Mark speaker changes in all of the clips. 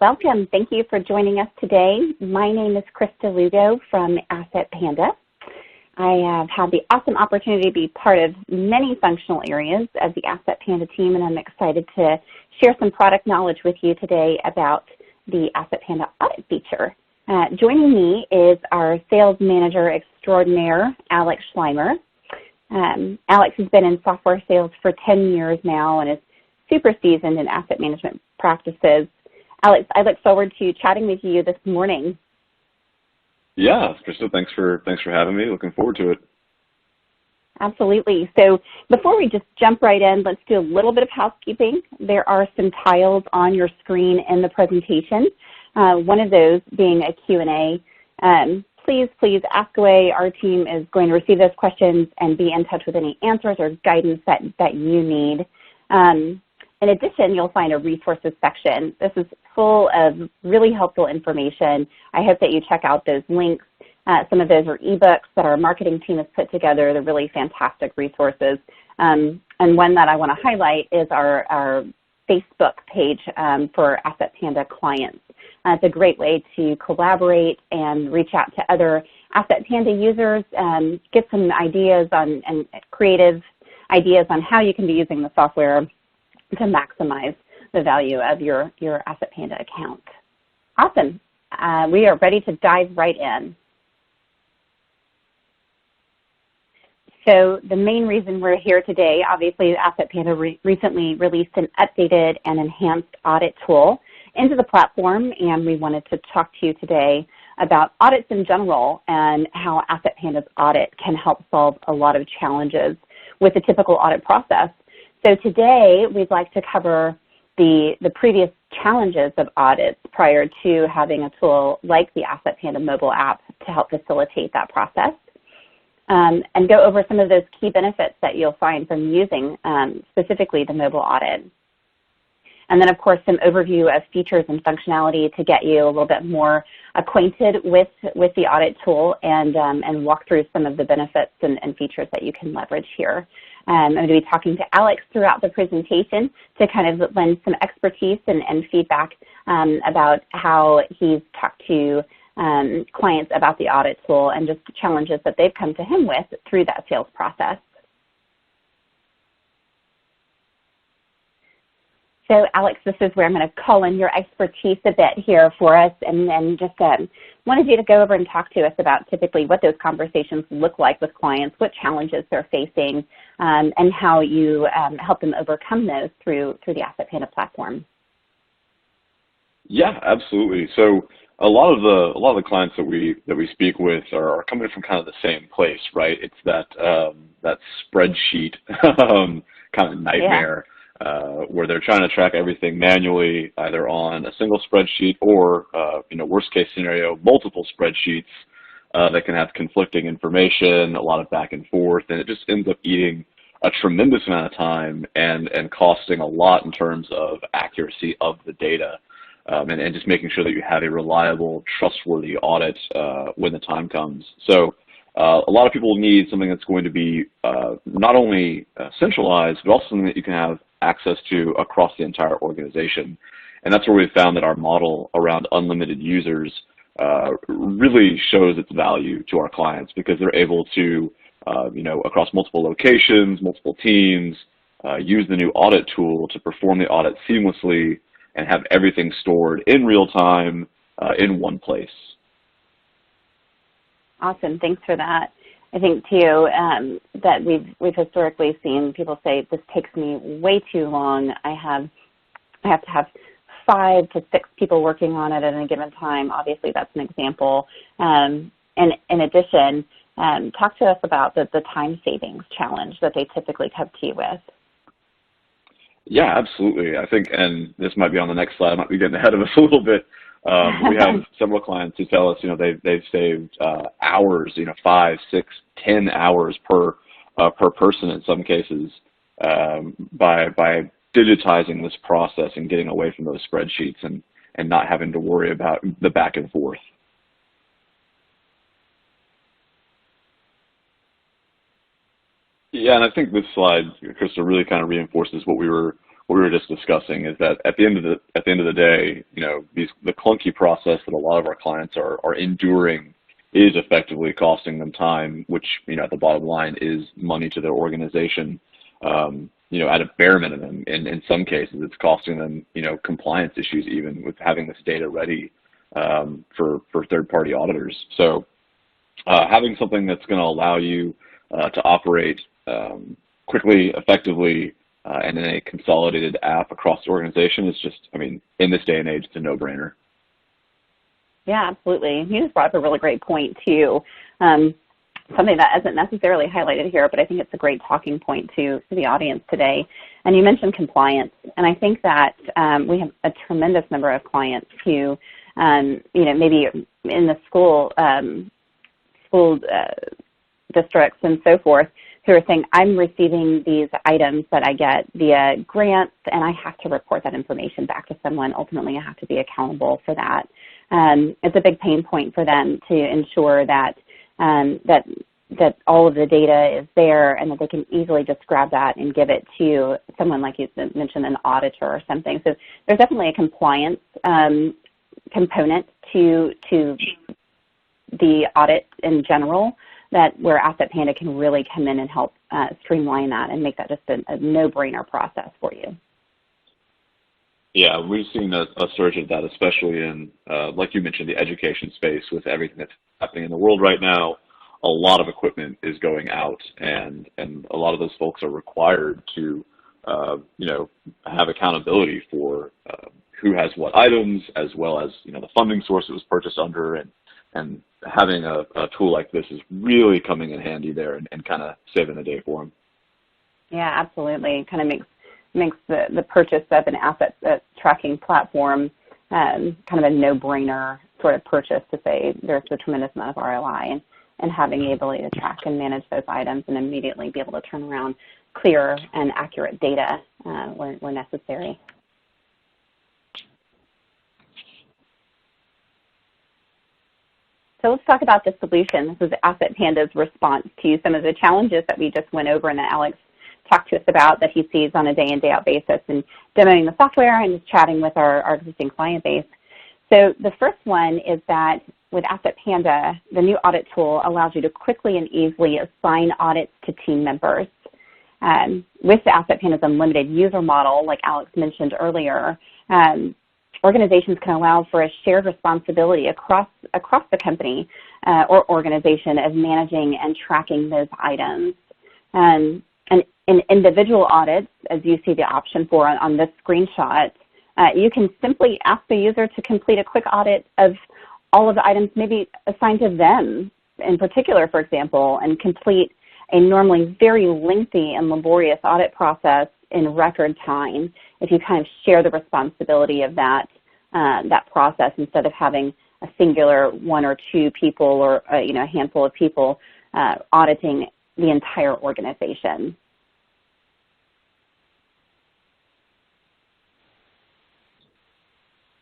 Speaker 1: Welcome. Thank you for joining us today. My name is Krista Lugo from Asset Panda. I have had the awesome opportunity to be part of many functional areas of the Asset Panda team, and I'm excited to share some product knowledge with you today about the Asset Panda audit feature. Joining me is our sales manager extraordinaire, Alex Schleimer. Alex has been in software sales for 10 years now and is super seasoned in asset management practices. Alex, I look forward to chatting with you this morning.
Speaker 2: Yeah, Krista, thanks for having me. Looking forward to it.
Speaker 1: Absolutely. So before we just jump right in, let's do a little bit of housekeeping. There are some tiles on your screen in the presentation, one of those being a Q&A. Please ask away. Our team is going to receive those questions and be in touch with any answers or guidance that you need. In addition, you'll find a resources section. This is full of really helpful information. I hope that you check out those links. Some of those are ebooks that our marketing team has put together. They're really fantastic resources. And one that I want to highlight is our Facebook page for Asset Panda clients. It's a great way to collaborate and reach out to other Asset Panda users, get some ideas and creative ideas on how you can be using the software to maximize the value of your Asset Panda account. Awesome. We are ready to dive right in. So the main reason we're here today, obviously Asset Panda recently released an updated and enhanced audit tool into the platform, and we wanted to talk to you today about audits in general and how Asset Panda's audit can help solve a lot of challenges with the typical audit process. So today we'd like to cover the previous challenges of audits prior to having a tool like the Asset Panda mobile app to help facilitate that process, and go over some of those key benefits that you'll find from using specifically the mobile audit. And then, of course, some overview of features and functionality to get you a little bit more acquainted with the audit tool and walk through some of the benefits and features that you can leverage here. I'm going to be talking to Alex throughout the presentation to kind of lend some expertise and feedback about how he's talked to clients about the audit tool and just challenges that they've come to him with through that sales process. So Alex, this is where I'm going to call in your expertise a bit here for us, and then just wanted you to go over and talk to us about typically what those conversations look like with clients, what challenges they're facing, and how you help them overcome those through the Asset Panda platform.
Speaker 2: Yeah, absolutely. So a lot of the clients that we speak with are coming from kind of the same place, right? It's that spreadsheet kind of nightmare. Yeah. Where they're trying to track everything manually, either on a single spreadsheet or, worst case scenario, multiple spreadsheets that can have conflicting information, a lot of back and forth, and it just ends up eating a tremendous amount of time and costing a lot in terms of accuracy of the data, and just making sure that you have a reliable, trustworthy audit when the time comes. So a lot of people need something that's going to be not only centralized, but also something that you can have access to across the entire organization. And that's where we found that our model around unlimited users really shows its value to our clients, because they're able to, across multiple locations, multiple teams, use the new audit tool to perform the audit seamlessly and have everything stored in real time in one place. Awesome,
Speaker 1: thanks for that. I think too that we've historically seen people say, this takes me way too long. I have to have 5 to 6 people working on it at any given time. Obviously, that's an example. And in addition, talk to us about the time savings challenge that they typically come to you with.
Speaker 2: Yeah, absolutely. I think, and this might be on the next slide, I might be getting ahead of us a little bit. We have several clients who tell us, they've saved hours, 5, 6, 10 hours per person in some cases by digitizing this process and getting away from those spreadsheets and not having to worry about the back and forth. Yeah, and I think this slide, Krista, really kind of reinforces what we were what we were just discussing is that at the end of the day, the clunky process that a lot of our clients are enduring is effectively costing them time, which, at the bottom line is money to their organization. At a bare minimum, in some cases, it's costing them, compliance issues even with having this data ready for third-party auditors. So having something that's going to allow you to operate quickly, effectively, and in a consolidated app across the organization is just, in this day and age, it's a no-brainer.
Speaker 1: Yeah, absolutely. You just brought up a really great point, too. Something that isn't necessarily highlighted here, but I think it's a great talking point to the audience today. And you mentioned compliance. And I think that we have a tremendous number of clients who, maybe in the school districts and so forth, who are saying, I'm receiving these items that I get via grants, and I have to report that information back to someone. Ultimately, I have to be accountable for that. It's a big pain point for them to ensure that that all of the data is there and that they can easily just grab that and give it to someone, like you mentioned, an auditor or something. So there's definitely a compliance component to the audit in general, that where Asset Panda can really come in and help streamline that and make that just a no-brainer process for you.
Speaker 2: Yeah, we've seen a surge of that, especially in, like you mentioned, the education space with everything that's happening in the world right now. A lot of equipment is going out, and a lot of those folks are required to, have accountability for who has what items, as well as, the funding source it was purchased under, and having a tool like this is really coming in handy there and kind of saving the day for them.
Speaker 1: Yeah, absolutely. It kind of makes the purchase of an asset tracking platform kind of a no-brainer sort of purchase, to say there's a tremendous amount of ROI and having the ability to track and manage those items and immediately be able to turn around clear and accurate data where necessary. So let's talk about the solution. This is Asset Panda's response to some of the challenges that we just went over and that Alex talked to us about that he sees on a day-in, day-out basis, and demoing the software and just chatting with our existing client base. So the first one is that with Asset Panda, the new audit tool allows you to quickly and easily assign audits to team members. With the Asset Panda's unlimited user model, like Alex mentioned earlier, organizations can allow for a shared responsibility across the company or organization of managing and tracking those items. And in individual audits, as you see the option for on this screenshot, you can simply ask the user to complete a quick audit of all of the items maybe assigned to them in particular, for example, and complete a normally very lengthy and laborious audit process in record time if you kind of share the responsibility of that process instead of having a singular one or two people or a handful of people auditing the entire organization.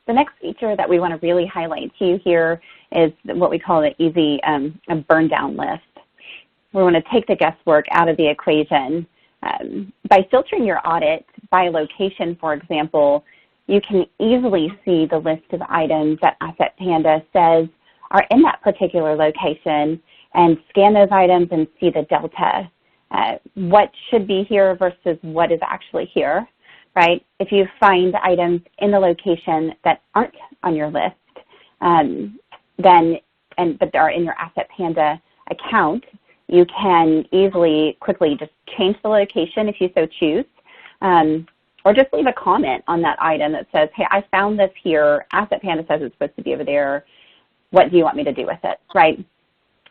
Speaker 1: The next feature that we want to really highlight to you here is what we call the easy a burn down list. We want to take the guesswork out of the equation. By filtering your audit by location, for example, you can easily see the list of items that Asset Panda says are in that particular location and scan those items and see the delta. What should be here versus what is actually here, right? If you find items in the location that aren't on your list, but are in your Asset Panda account, you can easily, quickly just change the location if you so choose, or just leave a comment on that item that says, hey, I found this here. Asset Panda says it's supposed to be over there. What do you want me to do with it, right?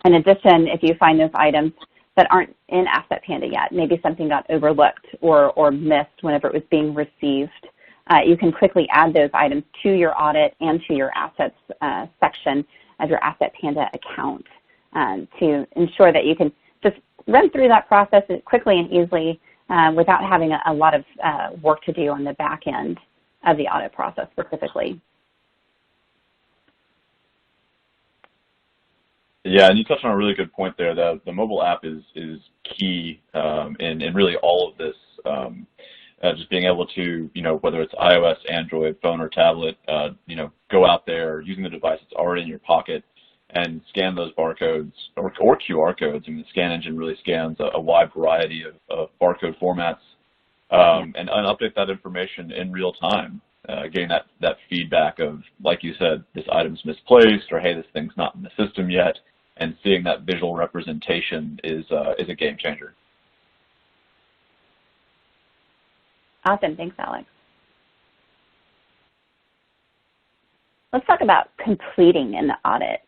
Speaker 1: In addition, if you find those items that aren't in Asset Panda yet, maybe something got overlooked or missed whenever it was being received, you can quickly add those items to your audit and to your assets section of your Asset Panda account to ensure that you can just run through that process quickly and easily without having a lot of work to do on the back end of the audit process specifically.
Speaker 3: Yeah, and you touched on a really good point there. The mobile app is key in really all of this. just being able to, whether it's iOS, Android, phone, or tablet, go out there using the device that's already in your pocket and scan those barcodes or QR codes. I mean, the scan engine really scans a wide variety of barcode formats and update that information in real time, getting that feedback of, like you said, this item's misplaced, or hey, this thing's not in the system yet, and seeing that visual representation is a game changer.
Speaker 1: Awesome. Thanks, Alex. Let's talk about completing an audit.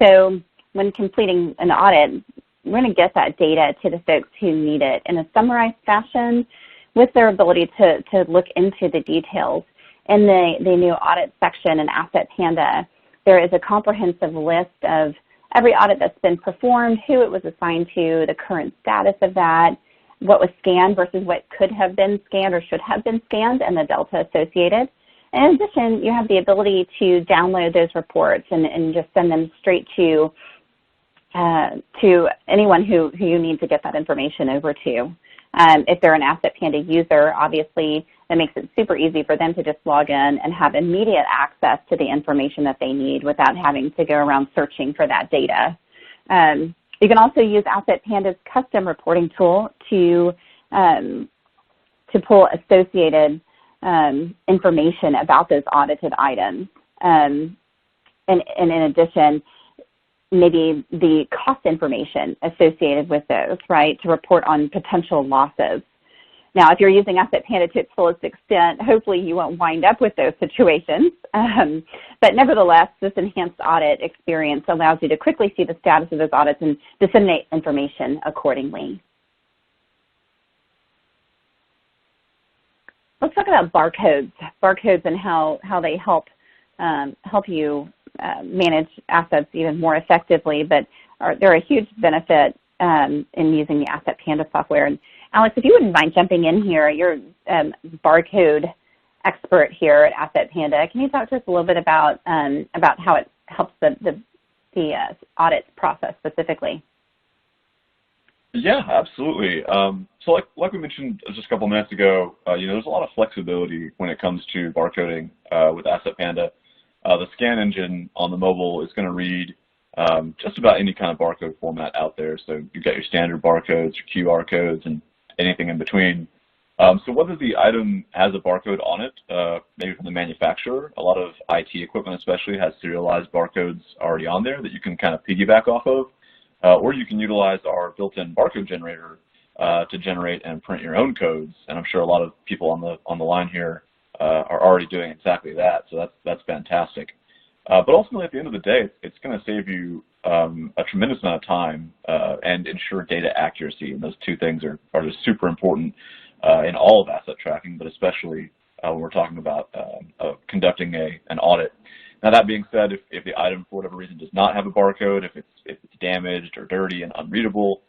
Speaker 1: So when completing an audit, we're going to get that data to the folks who need it in a summarized fashion with their ability to look into the details. In the new audit section in Asset Panda, there is a comprehensive list of every audit that's been performed, who it was assigned to, the current status of that, what was scanned versus what could have been scanned or should have been scanned, and the delta associated. In addition, you have the ability to download those reports and just send them straight to anyone who you need to get that information over to. If they're an Asset Panda user, obviously, that makes it super easy for them to just log in and have immediate access to the information that they need without having to go around searching for that data. You can also use Asset Panda's custom reporting tool to pull associated information about those audited items. And in addition, maybe the cost information associated with those, right, to report on potential losses. Now, if you're using Asset Panda to its fullest extent, hopefully you won't wind up with those situations. But nevertheless, this enhanced audit experience allows you to quickly see the status of those audits and disseminate information accordingly. Let's talk about barcodes and how they help you manage assets even more effectively, but they're a huge benefit in using the Asset Panda software. And Alex, if you wouldn't mind jumping in here, you're barcode expert here at Asset Panda. Can you talk to us a little bit about how it helps the audit process specifically?
Speaker 3: Yeah, absolutely. So like we mentioned just a couple minutes ago, there's a lot of flexibility when it comes to barcoding with Asset Panda. The scan engine on the mobile is going to read just about any kind of barcode format out there. So you've got your standard barcodes, your QR codes, and anything in between. So whether the item has a barcode on it, maybe from the manufacturer, a lot of IT equipment especially has serialized barcodes already on there that you can kind of piggyback off of, or you can utilize our built-in barcode generator to generate and print your own codes. And I'm sure a lot of people on the line here are already doing exactly that, so that's fantastic. But ultimately, at the end of the day, it's going to save you a tremendous amount of time and ensure data accuracy, and those two things are just super important in all of asset tracking, but especially when we're talking about conducting an audit. Now, that being said, if the item for whatever reason does not have a barcode, if it's damaged or dirty and unreadable,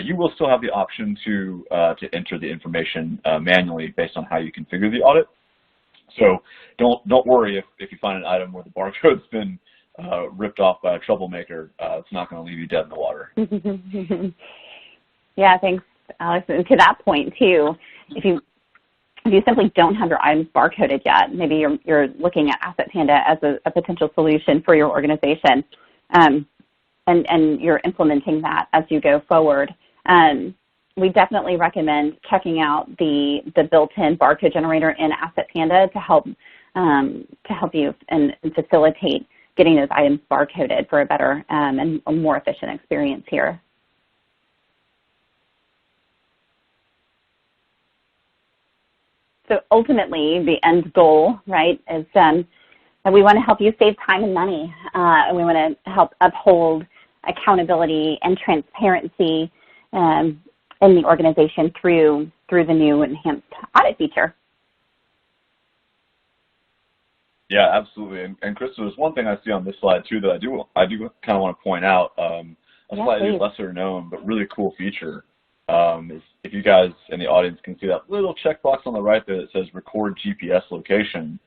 Speaker 3: you will still have the option to enter the information manually based on how you configure the audit. So don't worry if you find an item where the barcode's been ripped off by a troublemaker. It's not going to leave you dead in the water.
Speaker 1: Yeah, thanks, Alex. And to that point too, if you simply don't have your items barcoded yet, maybe you're looking at Asset Panda as a potential solution for your organization, and you're implementing that as you go forward. We definitely recommend checking out the built-in barcode generator in Asset Panda to help you and facilitate getting those items barcoded for a better and a more efficient experience here. So ultimately, the end goal, right, is that we want to help you save time and money, and we want to help uphold accountability and transparency in the organization through the new enhanced audit feature.
Speaker 3: Yeah, absolutely. And Krista, there's one thing I see on this slide too that I do kind of want to point out. A slightly lesser known but really cool feature is if you guys in the audience can see that little checkbox on the right there that says record GPS location.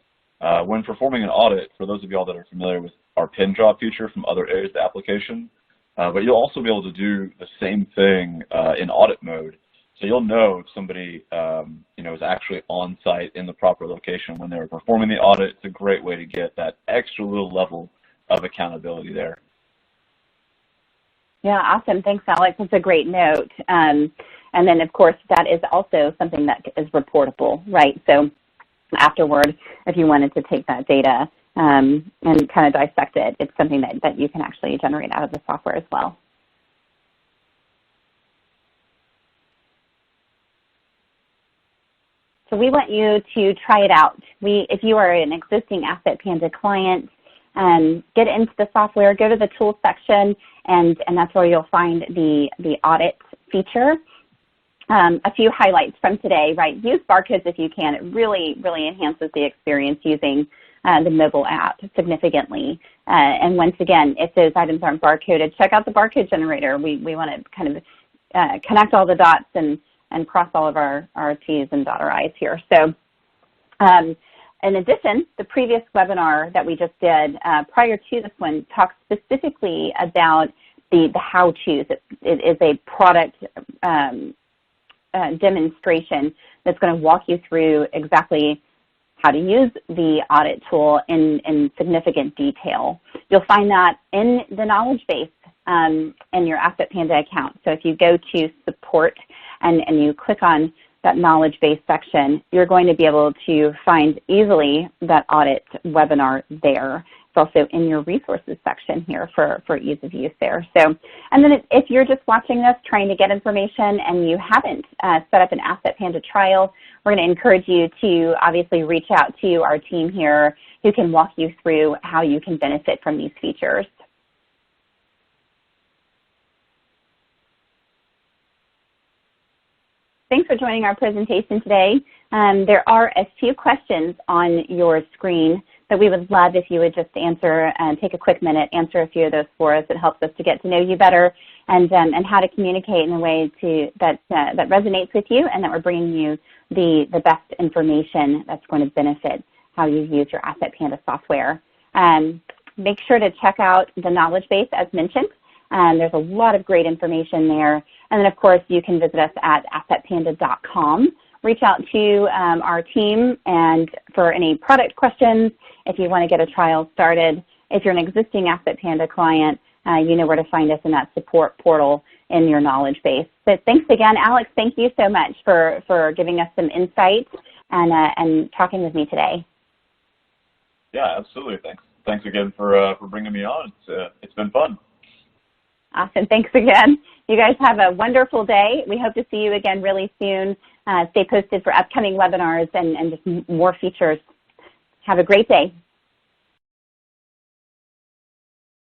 Speaker 3: When performing an audit, for those of y'all that are familiar with our pin drop feature from other areas of the application, but you'll also be able to do the same thing in audit mode. So you'll know if somebody is actually on site in the proper location when they're performing the audit. It's a great way to get that extra little level of accountability there.
Speaker 1: Yeah, awesome. Thanks, Alex. That's a great note. And then, of course, that is also something that is reportable, right? So afterward, if you wanted to take that data and kind of dissect it, it's something that you can actually generate out of the software as well. So we want you to try it out. If you are an existing Asset Panda client, get into the software, go to the tools section, and that's where you'll find the audit feature. A few highlights from today, right? Use barcodes if you can. It really, really enhances the experience using the mobile app significantly. And once again, if those items aren't barcoded, check out the barcode generator. We want to kind of connect all the dots and cross all of our T's and dot our I's here. So in addition, the previous webinar that we just did prior to this one talks specifically about the how-tos. It is a product demonstration that's going to walk you through exactly how to use the audit tool in significant detail. You'll find that in the knowledge base in your Asset Panda account. So if you go to support and you click on that knowledge base section, you're going to be able to find easily that audit webinar there. It's also in your resources section here for ease of use there. So, and then if you're just watching this, trying to get information, and you haven't set up an Asset Panda trial, we're going to encourage you to obviously reach out to our team here who can walk you through how you can benefit from these features. Thanks for joining our presentation today. There are a few questions on your screen that we would love if you would just answer and take a quick minute, answer a few of those for us. It helps us to get to know you better and how to communicate in a way that resonates with you and that we're bringing you the best information that's going to benefit how you use your Asset Panda software. Make sure to check out the knowledge base as mentioned. There's a lot of great information there. And then, of course, you can visit us at assetpanda.com. Reach out to our team and for any product questions, if you want to get a trial started. If you're an existing Asset Panda client, you know where to find us in that support portal in your knowledge base. So thanks again, Alex. Thank you so much for giving us some insight and talking with me today.
Speaker 3: Yeah, absolutely. Thanks again for bringing me on. It's been fun.
Speaker 1: Awesome. Thanks again. You guys have a wonderful day. We hope to see you again really soon. Stay posted for upcoming webinars and just more features. Have a great day.